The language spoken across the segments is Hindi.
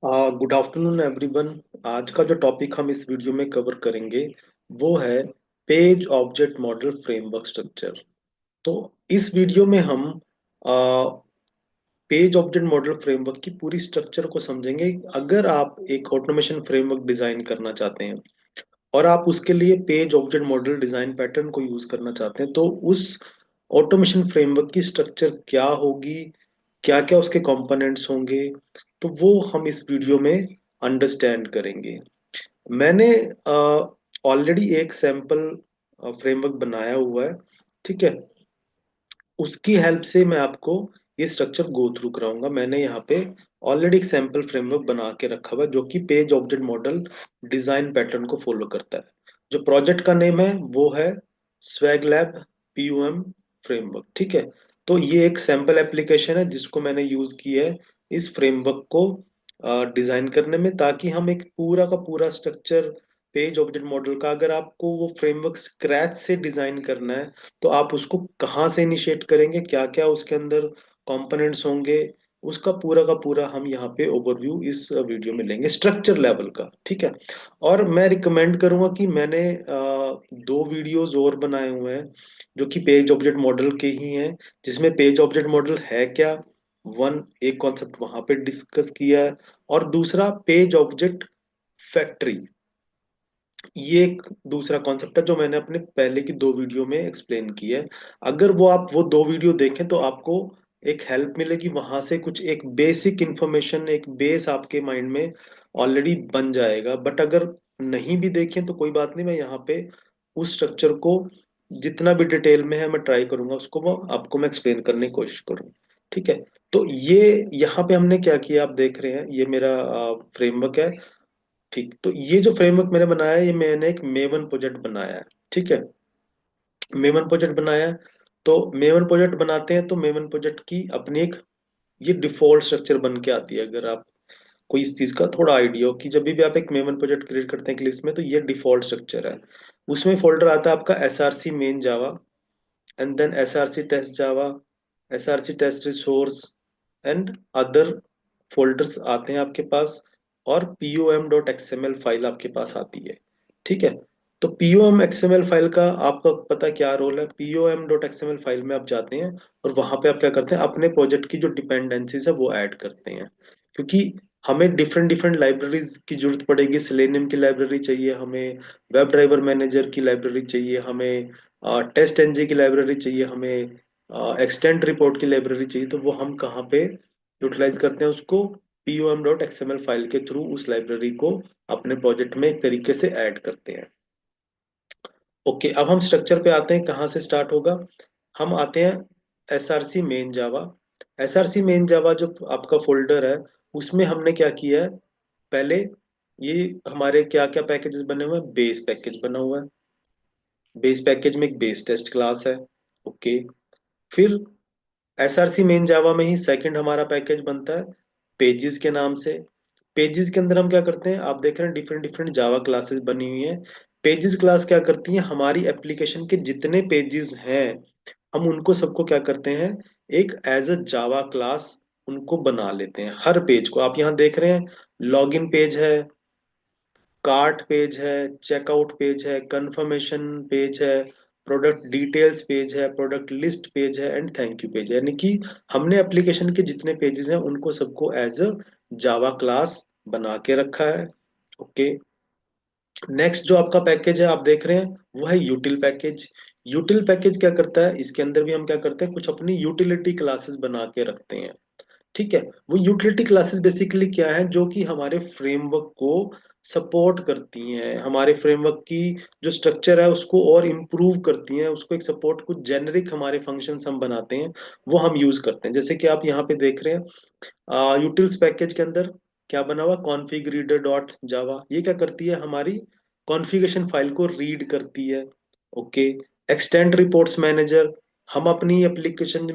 Good afternoon everyone. आज का जो टॉपिक हम इस वीडियो में कवर करेंगे वो है page object model framework structure. तो इस वीडियो में हम पेज ऑब्जेक्ट मॉडल फ्रेमवर्क की पूरी स्ट्रक्चर को समझेंगे। अगर आप एक ऑटोमेशन फ्रेमवर्क डिजाइन करना चाहते हैं और आप उसके लिए page object model design pattern को यूज करना चाहते हैं, तो उस ऑटोमेशन फ्रेमवर्क की स्ट्रक्चर क्या होगी, क्या क्या उसके कंपोनेंट्स होंगे, तो वो हम इस वीडियो में अंडरस्टैंड करेंगे। मैंने ऑलरेडी एक सैंपल फ्रेमवर्क बनाया हुआ है, ठीक है। उसकी हेल्प से मैं आपको ये स्ट्रक्चर गो थ्रू कराऊंगा। मैंने यहाँ पे ऑलरेडी एक सैंपल फ्रेमवर्क बना के रखा हुआ है जो कि page object model design pattern को फॉलो करता है। जो प्रोजेक्ट का नेम है वो है स्वैग लैब पीयूएम फ्रेमवर्क, ठीक है। तो ये एक सैंपल एप्लीकेशन है जिसको मैंने यूज किया है इस फ्रेमवर्क को डिजाइन करने में, ताकि हम एक पूरा का पूरा स्ट्रक्चर पेज ऑब्जेक्ट मॉडल का, अगर आपको वो फ्रेमवर्क स्क्रैच से डिजाइन करना है तो आप उसको कहाँ से इनिशिएट करेंगे, क्या क्या उसके अंदर कंपोनेंट्स होंगे, उसका पूरा का पूरा हम यहाँ पे ओवरव्यू इस वीडियो में लेंगे स्ट्रक्चर लेवल का, ठीक है। और मैं रिकमेंड करूंगा कि मैंने दो वीडियोस और बनाए हुए हैं जो कि पेज ऑब्जेक्ट मॉडल के ही हैं, जिसमें पेज ऑब्जेक्ट मॉडल है क्या, वन एक कॉन्सेप्ट वहां पे डिस्कस किया है, और दूसरा पेज ऑब्जेक्ट फैक्ट्री, ये एक दूसरा कॉन्सेप्ट है जो मैंने अपने पहले की दो वीडियो में एक्सप्लेन किया है। अगर वो आप वो दो वीडियो देखें तो आपको एक हेल्प मिलेगी, वहां से कुछ एक बेसिक इंफॉर्मेशन, एक बेस आपके माइंड में ऑलरेडी बन जाएगा। बट अगर नहीं भी देखें तो कोई बात नहीं, मैं यहाँ पे उस स्ट्रक्चर को जितना भी डिटेल में है मैं ट्राई करूंगा उसको वो आपको मैं एक्सप्लेन करने की कोशिश करूँ, ठीक है। तो ये यहाँ पे हमने क्या किया, आप देख रहे हैं ये मेरा फ्रेमवर्क है, ठीक। तो ये जो फ्रेमवर्क मैंने बनाया है ये मैंने एक मेवन प्रोजेक्ट बनाया है, ठीक है। मेवन प्रोजेक्ट बनाया है। तो मेवन प्रोजेक्ट बनाते हैं तो मेवन प्रोजेक्ट की अपनी एक ये डिफॉल्ट स्ट्रक्चर बन के आती है। अगर आप कोई इस चीज का थोड़ा आइडिया हो कि जब भी आप एक मेवन प्रोजेक्ट क्रिएट करते हैं क्लिप्स में, तो ये डिफॉल्ट स्ट्रक्चर है। उसमें फोल्डर आता है आपका S R C main Java, and then S R C test Java, S R C test resource, and other folders आते हैं आपके पास, और pom.xml फाइल आपके पास आती है, ठीक है। तो pom.xml फाइल का आपका पता क्या रोल है। pom.xml फाइल में आप जाते हैं और वहां पे आप क्या करते हैं, अपने प्रोजेक्ट की जो डिपेंडेंसीज है वो ऐड करते हैं, क्योंकि हमें डिफरेंट डिफरेंट लाइब्रेरीज की जरूरत पड़ेगी। सेलेनियम की लाइब्रेरी चाहिए हमें, वेब ड्राइवर मैनेजर की लाइब्रेरी चाहिए हमें, टेस्ट एनजी की लाइब्रेरी चाहिए हमें, एक्सटेंट रिपोर्ट की लाइब्रेरी चाहिए। तो वो हम कहाँ पे यूटिलाइज करते हैं उसको, pom.xml फाइल के थ्रू उस लाइब्रेरी को अपने प्रोजेक्ट में एक तरीके से ऐड करते हैं। ओके, अब हम स्ट्रक्चर पे आते हैं, कहाँ से स्टार्ट होगा। हम आते हैं एस आर सी मेन जावा। एस आर सी मेन जावा जो आपका फोल्डर है उसमें हमने क्या किया है, पहले ये हमारे क्या क्या पैकेजेस बने हुए हैं। बेस पैकेज बना हुआ है, बेस पैकेज में एक बेस टेस्ट क्लास है, ओके। फिर एसआरसी मेन जावा में ही सेकंड हमारा पैकेज बनता है पेजेस के नाम से। पेजेस के अंदर हम क्या करते हैं, आप देख रहे हैं डिफरेंट डिफरेंट जावा क्लासेस बनी हुई हैं। पेजेस क्लास क्या करती हैं, हमारी एप्लीकेशन के जितने पेजेस हैं हम उनको सबको क्या करते हैं, एक एज अ जावा क्लास उनको बना लेते हैं। हर पेज को आप यहाँ देख रहे हैं, लॉगिन पेज है, कार्ट पेज है, चेकआउट पेज है, कंफर्मेशन पेज है, प्रोडक्ट डिटेल्स पेज है, प्रोडक्ट लिस्ट पेज है, एंड थैंक यू पेज है। यानी कि हमने एप्लीकेशन के जितने पेजेस हैं उनको सबको एज अ जावा क्लास बना के रखा है, ओके। नेक्स्ट जो आपका पैकेज है आप देख रहे हैं वो है यूटिल पैकेज। यूटिल पैकेज क्या करता है, इसके अंदर भी हम क्या करते हैं, कुछ अपनी यूटिलिटी क्लासेस बना के रखते हैं, ठीक है। वो यूटिलिटी क्लासेस बेसिकली क्या है, जो कि हमारे फ्रेमवर्क को सपोर्ट करती हैं, हमारे फ्रेमवर्क की जो स्ट्रक्चर है उसको और इम्प्रूव करती हैं, उसको एक सपोर्ट, कुछ जेनरिक हमारे फंक्शंस हम बनाते हैं वो हम यूज करते हैं। जैसे कि आप यहाँ पे देख रहे हैं यूटिल्स पैकेज के अंदर क्या बना हुआ, कॉन्फ़िग रीडर डॉट जावा। ये क्या करती है, हमारी कॉन्फ़िगरेशन फाइल को रीड करती है, ओके। एक्सटेंड रिपोर्ट्स मैनेजर, हम अपनी एप्लीकेशन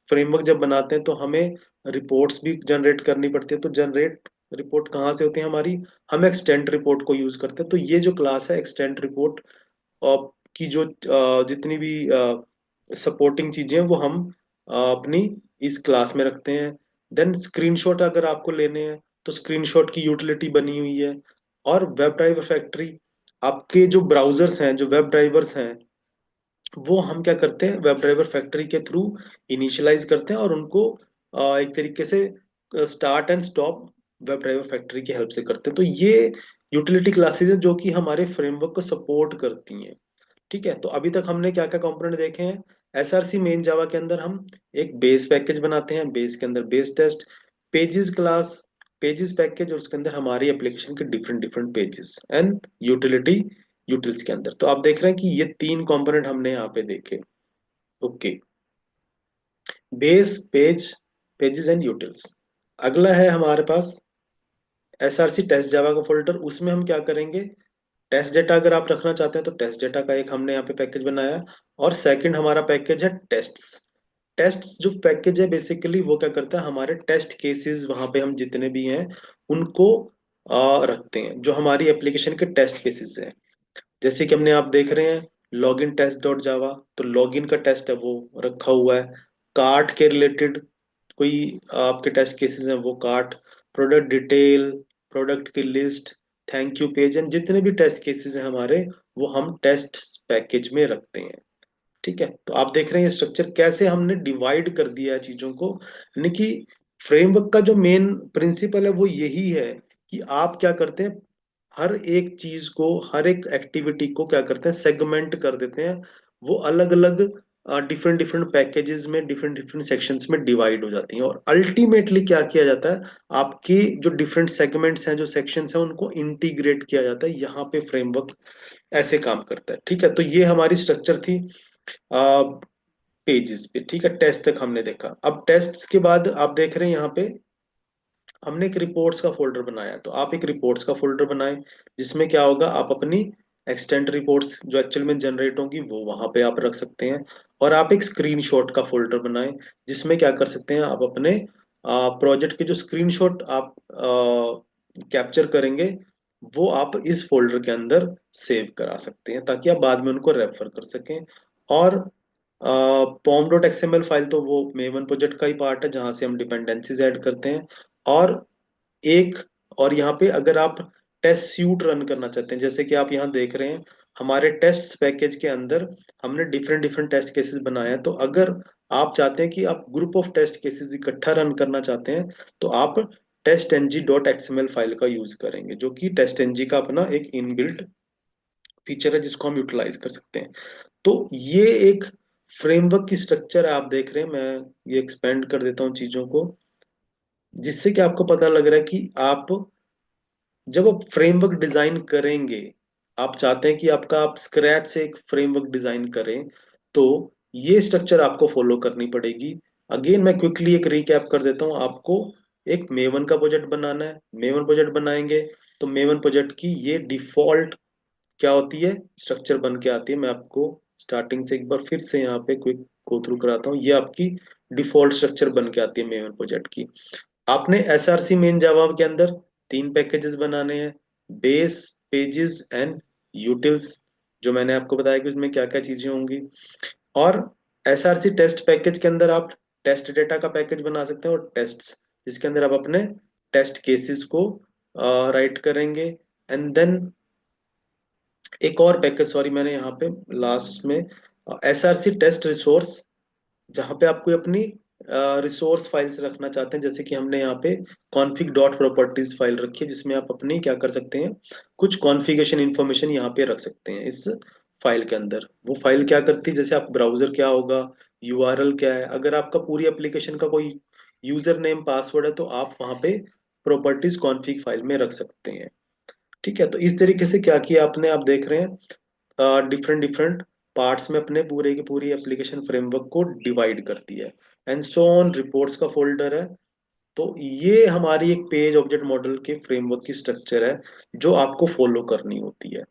फ्रेमवर्क जब बनाते हैं तो हमें रिपोर्ट्स भी जनरेट करनी पड़ती है। तो जनरेट रिपोर्ट कहाँ से होती है हमारी, हम एक्सटेंड रिपोर्ट को यूज करते हैं। तो ये जो क्लास है एक्सटेंड रिपोर्ट की जो जितनी भी सपोर्टिंग चीजें हैं वो हम अपनी इस क्लास में रखते हैं। देन स्क्रीनशॉट अगर आपको लेने हैं तो स्क्रीनशॉट की यूटिलिटी बनी हुई है। और वेब ड्राइवर फैक्ट्री, आपके जो ब्राउजर्स हैं, जो वेब ड्राइवर्स हैं, वो हम क्या करते हैं, वेब ड्राइवर फैक्ट्री के थ्रू इनिशियलाइज करते हैं और उनको एक तरीके से start and stop web driver factory की हेल्प से करते हैं। तो ये यूटिलिटी क्लासेस है जो कि हमारे फ्रेमवर्क को सपोर्ट करती हैं। ठीक है, तो अभी तक हमने क्या क्या कंपोनेंट देखे हैं। एसआरसी मेन जावा के अंदर हम एक बेस पैकेज बनाते हैं, बेस के अंदर base test, pages class, pages package, और उसके अंदर हमारी एप्लीकेशन के different different pages and utility, utils के अंदर। तो आप देख रहे हैं कि ये तीन कंपोनेंट हमने यहाँ पे देखे। Okay, base, page, pages and utils. अगला है हमारे पास एसआरसी टेस्ट जावा का फोल्डर। उसमें हम क्या करेंगे, टेस्ट डेटा अगर आप रखना चाहते हैं तो टेस्ट डेटा का एक हमने यहाँ पे पैकेज बनाया। और सेकंड हमारा पैकेज है टेस्ट्स। टेस्ट्स जो पैकेज है बेसिकली वो क्या करता है, हमारे टेस्ट केसेस वहां पे हम जितने भी हैं उनको रखते हैं, जो हमारी एप्लीकेशन के टेस्ट केसेस हैं। जैसे कि हमने, आप देख रहे हैं लॉगिन टेस्ट डॉट जावा, तो लॉगिन का टेस्ट है वो रखा हुआ है। कार्ट के रिलेटेड कोई आपके टेस्ट केसेस हैं वो कार्ट, प्रोडक्ट डिटेल, प्रोडक्ट की list, thank you page, and जितने भी टेस्ट केसेस हैं हमारे, वो हम टेस्ट पैकेज में रखते हैं। ठीक है, तो आप देख रहे हैं स्ट्रक्चर कैसे हमने डिवाइड कर दिया है चीजों को। यानी कि फ्रेमवर्क का जो मेन प्रिंसिपल है वो यही है कि आप क्या करते हैं, हर एक चीज को, हर एक एक्टिविटी को क्या करते हैं, सेगमेंट कर देते हैं। वो अलग अलग डिफरेंट डिफरेंट पैकेजेस में, डिफरेंट डिफरेंट सेक्शंस में डिवाइड हो जाती हैं। और अल्टीमेटली क्या किया जाता है, आपकी जो डिफरेंट सेगमेंट्स हैं, जो सेक्शंस हैं, उनको इंटीग्रेट किया जाता है। यहाँ पे फ्रेमवर्क ऐसे काम करता है। ठीक है, तो ये हमारी स्ट्रक्चर थी पेजेस पे। ठीक है, टेस्ट तक हमने देखा। अब टेस्ट्स के बाद आप देख रहे हैं यहाँ पे हमने एक रिपोर्ट्स का फोल्डर बनाया। तो आप एक रिपोर्ट्स का फोल्डर बनाएं, जिसमें क्या होगा, आप अपनी एक्सटेंट रिपोर्ट्स जो एक्चुअल में जनरेट होंगी वो वहां पे आप रख सकते हैं। और आप एक स्क्रीनशॉट का फोल्डर बनाएं, जिसमें क्या कर सकते हैं, आप अपने प्रोजेक्ट के जो स्क्रीनशॉट आप कैप्चर करेंगे वो आप इस फोल्डर के अंदर सेव करा सकते हैं, ताकि आप बाद में उनको रेफर कर सकें। और पॉम डॉट एक्सएमएल फाइल तो वो मेवन प्रोजेक्ट का ही पार्ट है, जहां से हम डिपेंडेंसीज ऐड करते हैं। और एक, और यहाँ पे अगर आप टेस्ट सूट रन करना चाहते हैं, जैसे कि आप यहाँ देख रहे हैं हमारे टेस्ट पैकेज के अंदर हमने डिफरेंट डिफरेंट टेस्ट केसेस बनाए हैं। तो अगर आप चाहते हैं कि आप ग्रुप ऑफ टेस्ट केसेस इकट्ठा रन करना चाहते हैं, तो आप test NG dot XML file का यूज करेंगे, जो कि टेस्ट एनजी का अपना एक इनबिल्ट फीचर है जिसको हम यूटिलाइज कर सकते हैं। तो ये एक फ्रेमवर्क की स्ट्रक्चर है, आप देख रहे हैं। मैं ये एक्सपेंड कर देता हूँ चीजों को, जिससे कि आपको पता लग रहा है कि आप जब आप फ्रेमवर्क डिजाइन करेंगे, आप चाहते हैं कि आपका, आप स्क्रैच से एक फ्रेमवर्क डिजाइन करें, तो ये स्ट्रक्चर आपको फॉलो करनी पड़ेगी। अगेन मैं क्विकली एक रिकैप कर देता हूँ आपको। एक मेवन का प्रोजेक्ट बनाना है, मेवन प्रोजेक्ट बनाएंगे तो मेवन प्रोजेक्ट की ये डिफॉल्ट क्या होती है, स्ट्रक्चर बन के आती है। मैं आपको स्टार्टिंग से एक बार फिर से यहाँ पे क्विक गो थ्रू कराता हूँ। ये आपकी डिफॉल्ट स्ट्रक्चर बन के आती है मेवन प्रोजेक्ट की। आपने एसआरसी मेन जावा के अंदर तीन पैकेजेस बनाने हैं, बेस, पेजेस एंड यूटिल्स, जो मैंने आपको बताया कि उसमें क्या क्या चीजें होंगी। और एसआरसी टेस्ट पैकेज के अंदर आप टेस्ट डेटा का पैकेज बना सकते हैं, और टेस्ट्स, जिसके अंदर आप अपने टेस्ट केसेस को राइट करेंगे। एंड देन एक और पैकेज, सॉरी मैंने यहाँ पे लास्ट में एसआरसी टेस्ट रिसोर्स, जहां पे आप कोई अपनी रिसोर्स फाइल्स रखना चाहते हैं। जैसे कि हमने यहाँ पे कॉन्फ़िग डॉट प्रॉपर्टीज फाइल रखी है, जिसमें आप अपनी क्या कर सकते हैं, कुछ कॉन्फ़िगरेशन इंफॉर्मेशन यहाँ पे रख सकते हैं इस फाइल के अंदर। वो फाइल क्या करती है, जैसे आप ब्राउजर क्या होगा, यूआरएल क्या है, अगर आपका पूरी एप्लीकेशन का कोई यूजर नेम पासवर्ड है, तो आप वहां पे प्रॉपर्टीज कॉन्फ़िग फाइल में रख सकते हैं। ठीक है, तो इस तरीके से क्या किया आपने, आप देख रहे हैं डिफरेंट डिफरेंट पार्ट्स में अपने पूरे की पूरी एप्लीकेशन फ्रेमवर्क को डिवाइड कर दिया है। एंड सो ऑन, रिपोर्ट्स का फोल्डर है। तो ये हमारी एक पेज ऑब्जेक्ट मॉडल के फ्रेमवर्क की स्ट्रक्चर है, जो आपको फॉलो करनी होती है।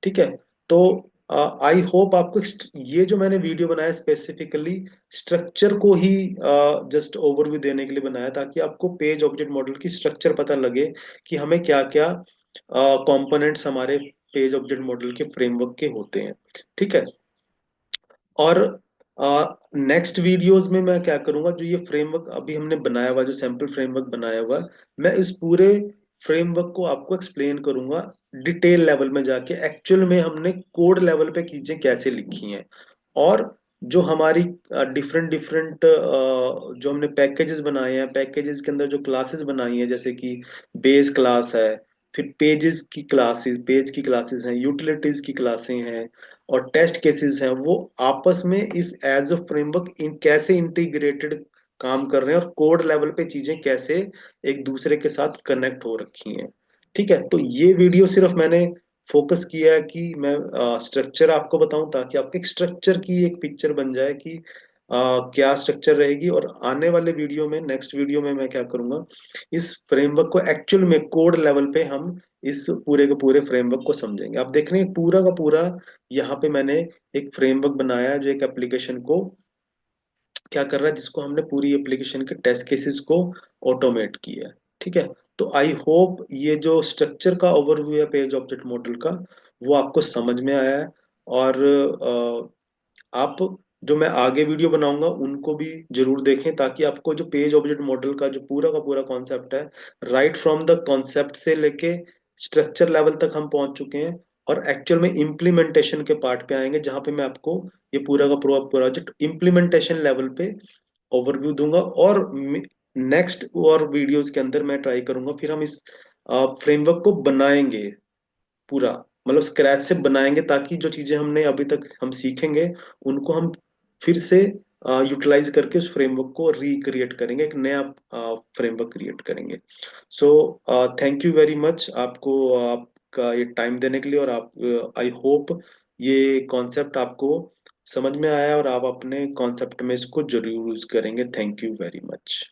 ठीक है, तो आई होप आपको ये जो मैंने वीडियो बनाया स्पेसिफिकली स्ट्रक्चर को ही जस्ट ओवरव्यू देने के लिए बनाया, ताकि आपको पेज ऑब्जेक्ट मॉडल की स्ट्रक्चर पता लगे कि हमें क्या क्या कंपोनेंट्स हमारे पेज ऑब्जेक्ट मॉडल के फ्रेमवर्क के होते हैं। ठीक है, और नेक्स्ट वीडियोस में मैं क्या करूंगा, जो ये फ्रेमवर्क अभी हमने बनाया हुआ, जो सैम्पल फ्रेमवर्क बनाया हुआ है, मैं इस पूरे फ्रेमवर्क को आपको एक्सप्लेन करूंगा डिटेल लेवल में जाके, एक्चुअल में हमने कोड लेवल पे चीजें कैसे लिखी हैं। और जो हमारी डिफरेंट डिफरेंट जो हमने पैकेजेस बनाए हैं, पैकेजेस के अंदर जो क्लासेस बनाई हैं, जैसे कि बेस क्लास है, फिर पेज की क्लासेस हैं, यूटिलिटीज की क्लासें हैं, और टेस्ट केसेस हैं, वो आपस में इस एज अ फ्रेमवर्क इन कैसे इंटीग्रेटेड काम कर रहे हैं, और कोड लेवल पे चीजें कैसे एक दूसरे के साथ कनेक्ट हो रखी हैं। ठीक है, तो ये वीडियो सिर्फ मैंने फोकस किया है कि मैं स्ट्रक्चर आपको बताऊं, ताकि आपके एक स्ट्रक्चर की एक पिक्चर बन जाए कि क्या स्ट्रक्चर रहेगी। और आने वाले वीडियो में, नेक्स्ट वीडियो में मैं क्या करूंगा, इस फ्रेमवर्क को एक्चुअल में कोड लेवल पे हम इस पूरे के पूरे फ्रेमवर्क को समझेंगे। आप देख रहे हैं पूरा का पूरा यहाँ पे मैंने एक फ्रेमवर्क बनाया है, जो एक एप्लीकेशन को क्या कर रहा है, जिसको हमने पूरी एप्लीकेशन के टेस्ट केसेस को ऑटोमेट किया है। ठीक है, तो आई होप ये जो स्ट्रक्चर का ओवरव्यू है पेज ऑब्जेक्ट मॉडल का, वो आपको समझ में आया है। और आप जो मैं आगे वीडियो बनाऊंगा उनको भी जरूर देखें, ताकि आपको जो पेज ऑब्जेक्ट मॉडल का जो पूरा का पूरा कॉन्सेप्ट है, राइट फ्रॉम द कॉन्सेप्ट से लेके स्ट्रक्चर लेवल तक हम पहुंच चुके हैं, और एक्चुअल में इम्प्लीमेंटेशन के पार्ट पे आएंगे, जहां पे मैं आपको ये पूरा का पूरा प्रोजेक्ट इम्प्लीमेंटेशन लेवल पे ओवरव्यू दूंगा। और नेक्स्ट और वीडियोस के अंदर मैं ट्राई करूंगा, फिर हम इस फ्रेमवर्क को बनाएंगे पूरा, मतलब स्क्रैच से बनाएंगे, ताकि जो चीजें हमने अभी तक हम सीखेंगे उनको हम फिर से यूटिलाइज करके उस फ्रेमवर्क को रिक्रिएट करेंगे, एक नया फ्रेमवर्क क्रिएट करेंगे। So thank you very much आपको, आपका ये टाइम देने के लिए। और आप, आई होप ये कॉन्सेप्ट आपको समझ में आया, और आप अपने कॉन्सेप्ट में इसको जरूर यूज करेंगे। Thank you very much.